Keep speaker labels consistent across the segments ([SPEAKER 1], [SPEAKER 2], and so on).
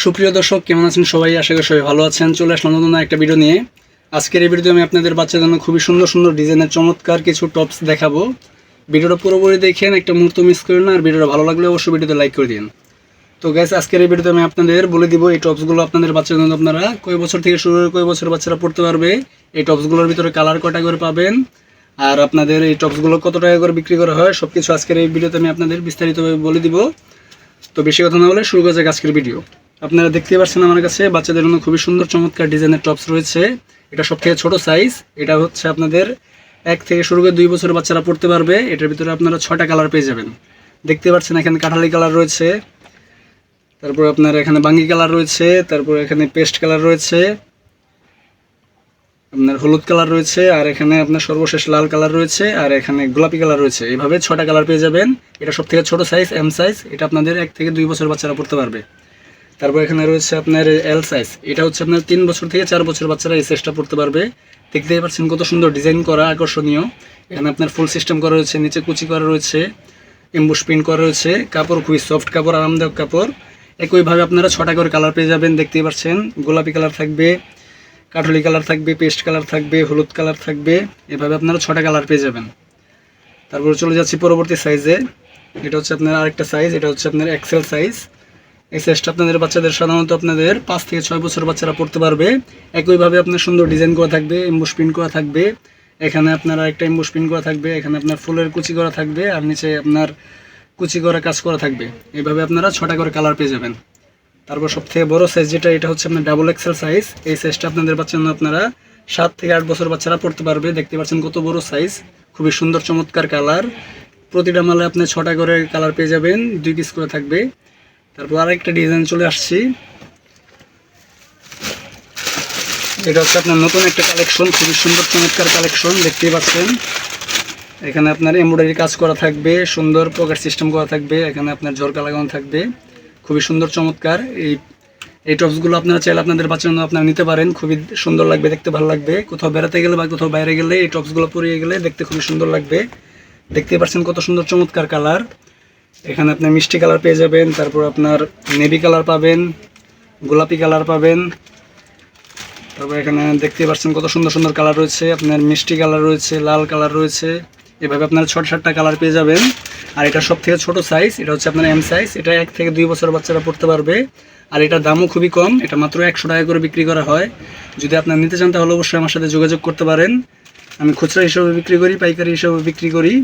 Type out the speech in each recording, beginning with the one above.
[SPEAKER 1] সুপ্রিয় দর্শক, কেমন আছেন সবাই? আশা করি সবাই ভালো আছেন। চলে আসলাম নতুন একটা ভিডিও নিয়ে। আজকের এই ভিডিওতে আমি আপনাদের বাচ্চাদের জন্য খুবই সুন্দর সুন্দর ডিজাইনের চমৎকার কিছু টপস দেখাবো। ভিডিওটা পুরোপুরি দেখেন, একটা মুহূর্ত মিস করেন না। আর ভিডিওটা ভালো লাগলে অবশ্যই ভিডিওতে লাইক করে দিন। তো গাইস, আজকের এই ভিডিওতে আমি আপনাদের বলে দিব এই টপসগুলো আপনাদের বাচ্চাদের জন্য আপনারা কয় বছর থেকে শুরু করে কয় বছর বাচ্চারা পড়তে পারবে, এই টপসগুলোর ভিতরে কালার কয়টা করে পাবেন, আর আপনাদের এই টপসগুলো কত টাকা করে বিক্রি করা হয়, সব কিছু আজকের এই ভিডিওতে আমি আপনাদের বিস্তারিতভাবে বলে দিব। তো বেশি কথা না বলে শুরু করা যাক আজকের ভিডিও। আপনারা দেখতে পাচ্ছেন আমার কাছে বাচ্চাদের জন্য খুবই সুন্দর চমৎকার ডিজাইনের টপস রয়েছে। এটা সবথেকে ছোট সাইজ। এটা হচ্ছে আপনাদের 1 থেকে শুরু করে 2 বছর বাচ্চারা পড়তে পারবে। এটার ভিতরে আপনারা 6টা কালার পেয়ে যাবেন। দেখতে পাচ্ছেন এখানে কাঠালি কালার রয়েছে, তারপর আপনার এখানে বাঙ্গি কালার রয়েছে, তারপর এখানে পেস্ট কালার রয়েছে, আপনার হলুদ কালার রয়েছে, আর এখানে আপনার সর্বশেষ লাল কালার রয়েছে, আর এখানে গোলাপি কালার রয়েছে। এইভাবে 6টা কালার পেয়ে যাবেন। এটা সবথেকে ছোট সাইজ, এম সাইজ। এটা আপনাদের 1 থেকে 2 বছর বাচ্চারা পড়তে পারবে। তারপর এখানে রয়েছে আপনার এল সাইজ। এটা হচ্ছে আপনার 3 বছর থেকে 4 বছর বাচ্চারা এই সাইজটা পড়তে পারবে। দেখতেই পাচ্ছেন কত সুন্দর ডিজাইন করা, আকর্ষণীয়। এখানে আপনার ফুল সিস্টেম করা রয়েছে, নিচে কুচি করা রয়েছে, এমবুশ প্রিন্ট করা রয়েছে। কাপড় খুবই সফট কাপড়, আরামদায়ক কাপড়। একইভাবে আপনারা 6টা করে কালার পেয়ে যাবেন। দেখতেই পাচ্ছেন গোলাপি কালার থাকবে, কাঠলি কালার থাকবে, পেস্ট কালার থাকবে, হলুদ কালার থাকবে। এভাবে আপনারা 6টা কালার পেয়ে যাবেন। তারপর চলে যাচ্ছি পরবর্তী সাইজে। এটা হচ্ছে আপনার আরেকটা সাইজ। এটা হচ্ছে আপনার এক্সেল সাইজ। এই সাইজটা আপনাদের বাচ্চাদের সাধারণত আপনাদের 5 থেকে 6 বছর বাচ্চারা পড়তে পারবে। একইভাবে আপনার সুন্দর ডিজাইন করা থাকবে, এমবুশ প্রিন্ট করা থাকবে। এখানে আপনার আরেকটা এমবুশ প্রিন্ট করা থাকবে, এখানে আপনার ফুলের কুচি করা থাকবে, আর নিচে আপনার কুচি করা কাজ করা থাকবে। এইভাবে আপনারা 6টা করে কালার পেয়ে যাবেন। তারপর সবথেকে বড় সাইজ যেটা, এটা হচ্ছে আপনার ডাবল এক্সেল সাইজ। এই সাইজটা আপনাদের বাচ্চার জন্য আপনারা 7 থেকে 8 বছর বাচ্চারা পড়তে পারবে। দেখতে পাচ্ছেন কত বড় সাইজ, খুবই সুন্দর চমৎকার কালার। প্রতিটা মালে আপনি 6টা করে কালার পেয়ে যাবেন, 2 পিস করে থাকবে। তারপর আরেকটা ডিজাইন চলে আসছি। এটা হচ্ছে আপনার নতুন একটা কালেকশন, খুবই সুন্দর চমৎকার কালেকশন। দেখতেই পাচ্ছেন এখানে আপনার এমব্রয়ডারি কাজ করা থাকবে, সুন্দর পকেট সিস্টেম করা থাকবে, এখানে আপনার ঝরকা লাগানো থাকবে। খুবই সুন্দর চমৎকার এই টপসগুলো আপনারা চাইলে আপনাদের বাচ্চার জন্য আপনারা নিতে পারেন। খুবই সুন্দর লাগবে, দেখতে ভালো লাগবে। কোথাও বেড়াতে গেলে বা কোথাও বাইরে গেলে এই টপসগুলো পরিয়ে গেলে দেখতে খুবই সুন্দর লাগবে। দেখতেই পাচ্ছেন কত সুন্দর চমৎকার কালার। এখানে আপনার মিষ্টি কালার পেয়ে যাবেন, তারপর আপনার নেভি কালার পাবেন, গোলাপি কালার পাবেন। তারপর এখানে দেখতে পাচ্ছেন কত সুন্দর সুন্দর কালার রয়েছে, আপনার মিষ্টি কালার রয়েছে, লাল কালার রয়েছে। এভাবে আপনার 6-7টা কালার পেয়ে যাবেন। আর এটা সব থেকে ছোটো সাইজ। এটা হচ্ছে আপনার এম সাইজ। এটা 1 থেকে 2 বছর বাচ্চারা পড়তে পারবে। আর এটার দামও খুবই কম, এটা মাত্র 100 টাকা করে বিক্রি করা হয়। যদি আপনার নিতে চান তাহলে অবশ্যই আমার সাথে যোগাযোগ করতে পারেন। আমি খুচরা হিসেবে বিক্রি করি, পাইকারি হিসেবে বিক্রি করি।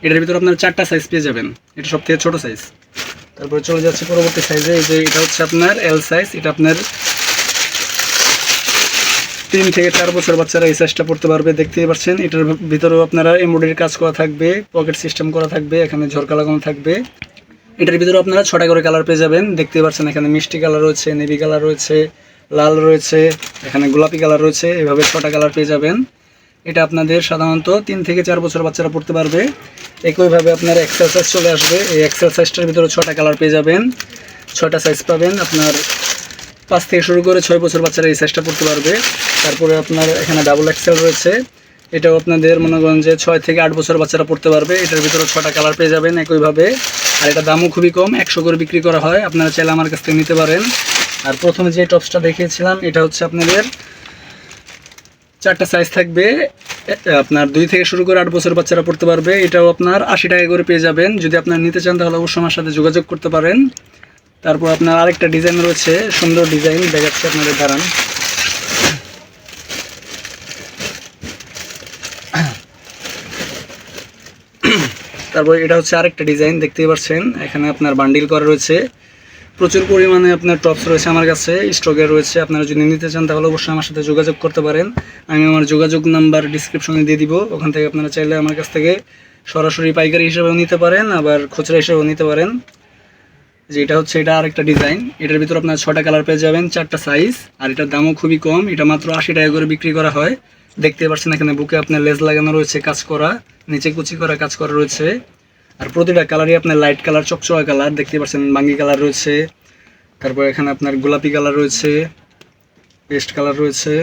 [SPEAKER 1] এটার ভিতরে আপনার 4টা সাইজ পেয়ে যাবেন। এটা সব থেকে ছোটো সাইজ। তারপরে চলে যাচ্ছে পরবর্তী সাইজে। এই যে এটা হচ্ছে আপনার এল সাইজ। এটা আপনার 3 থেকে 4 বছর বাচ্চারা এই সাইজটা পড়তে পারবে। দেখতেই পাচ্ছেন এটার ভিতরেও আপনারা এমব্রয়ডারি কাজ করা থাকবে, পকেট সিস্টেম করা থাকবে, এখানে ঝরকা লাগানো থাকবে। এটার ভিতরে আপনারা 6টা করে কালার পেয়ে যাবেন। দেখতেই পাচ্ছেন এখানে মিষ্টি কালার রয়েছে, নেভি কালার রয়েছে, লাল রয়েছে, এখানে গোলাপি কালার রয়েছে। এভাবে 6টা কালার পেয়ে যাবেন। এটা আপনাদের সাধারণত 3 থেকে 4 বছর বাচ্চারা পড়তে পারবে। একইভাবে আপনার এক্সেল সাইজ চলে আসবে। এই এক্সেল সাইজটার ভিতরে 6টা কালার পেয়ে যাবেন, 6টা সাইজ পাবেন। আপনার 5 থেকে শুরু করে 6 বছর বাচ্চারা এই সাইজটা পড়তে পারবে। তারপরে আপনার এখানে ডাবল এক্সেল রয়েছে। এটাও আপনাদের মনে করেন যে 6 থেকে 8 বছর বাচ্চারা পড়তে পারবে। এটার ভিতরে 6টা কালার পেয়ে যাবেন একইভাবে। আর এটা দামও খুবই কম, 100 করে বিক্রি করা হয়। আপনারা চাইলে আমার কাছ থেকে নিতে পারেন। আর প্রথমে যে টপসটা দেখিয়েছিলাম এটা হচ্ছে আপনাদের 4টা সাইজ থাকবে। আপনার 2 থেকে শুরু করে 8 বছর বাচ্চারা পড়তে পারবে। এটাও আপনার 80 টাকা করে পেয়ে যাবেন। যদি আপনারা নিতে চান তাহলে অবশ্যই আমার সাথে যোগাযোগ করতে পারেন। তারপর আপনার আরেকটা ডিজাইন রয়েছে, সুন্দর ডিজাইন দেখাচ্ছে আপনাদের, দাঁড়ান। তারপর এটা হচ্ছে আরেকটা ডিজাইন। দেখতেই পাচ্ছেন এখানে আপনার বান্ডিল করা রয়েছে। প্রচুর পরিমাণে আপনার টপস রয়েছে আমার কাছে, স্টকে রয়েছে। আপনারা যদি নিতে চান তাহলে অবশ্যই আমার সাথে যোগাযোগ করতে পারেন। আমি আমার যোগাযোগ নাম্বার ডিসক্রিপশনে দিয়ে দিব। ওখান থেকে আপনারা চাইলে আমার কাছ থেকে সরাসরি পাইকারি হিসেবেও নিতে পারেন, আবার খুচরা হিসেবেও নিতে পারেন। যে এটা হচ্ছে এটা আরেকটা ডিজাইন। এটার ভিতরে আপনার 6টা কালার পেয়ে যাবেন, 4টা সাইজ। আর এটার দামও খুবই কম, এটা মাত্র 80 টাকা করে বিক্রি করা হয়। দেখতে পাচ্ছেন এখানে বুকে আপনার লেজ লাগানো রয়েছে, কাজ করা, নিচে কুচি করা কাজ করা রয়েছে। আর প্রতিটা কালারই আপনার লাইট কালার, চকচকা কালার। দেখতে পাচ্ছেন বাঙ্গি কালার রয়েছে, তারপর এখানে আপনার গোলাপি কালার রয়েছে, পেস্ট কালার রয়েছে,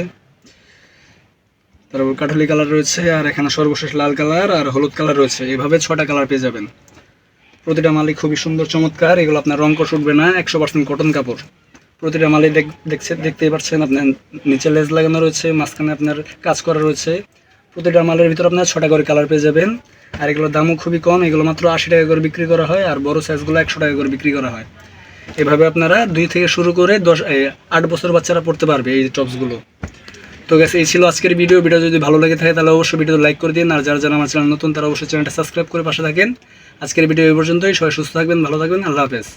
[SPEAKER 1] তারপর কাঠলি কালার রয়েছে, আর এখানে সর্বশেষ লাল কালার আর হলুদ কালার রয়েছে। এভাবে 6টা কালার পেয়ে যাবেন। প্রতিটা মালিক খুবই সুন্দর চমৎকার। এগুলো আপনার রং কষ উঠবে না, 100% কটন কাপড়। প্রতিটা মালে দেখতেই পাচ্ছেন আপনার নিচে লেজ লাগানো রয়েছে, মাঝখানে আপনার কাজ করা রয়েছে। প্রতিটা মালের ভিতর আপনার 6টা করে কালার পেয়ে যাবেন। আর এগুলোর দামও খুবই কম, এগুলো মাত্র 80 টাকা করে বিক্রি করা হয়, আর বড় সাইজগুলো 100 টাকা করে বিক্রি করা হয়। এভাবে আপনারা 2 থেকে শুরু করে 8 বছর বাচ্চারা পড়তে পারবে এই টপসগুলো। তো গেছে এই ছিল আজকের ভিডিও যদি ভালো লাগে থাকে তাহলে অবশ্যই ভিডিও লাইক করে দিন, আর যারা যারা আমার চ্যানেল নতুন তারা অবশ্যই চ্যানেলটা সাবস্ক্রাইব করে পাশে থাকেন। আজকের ভিডিও এই পর্যন্তই। সবাই সুস্থ থাকবেন, ভালো থাকবেন, আল্লাহ হাফেজ।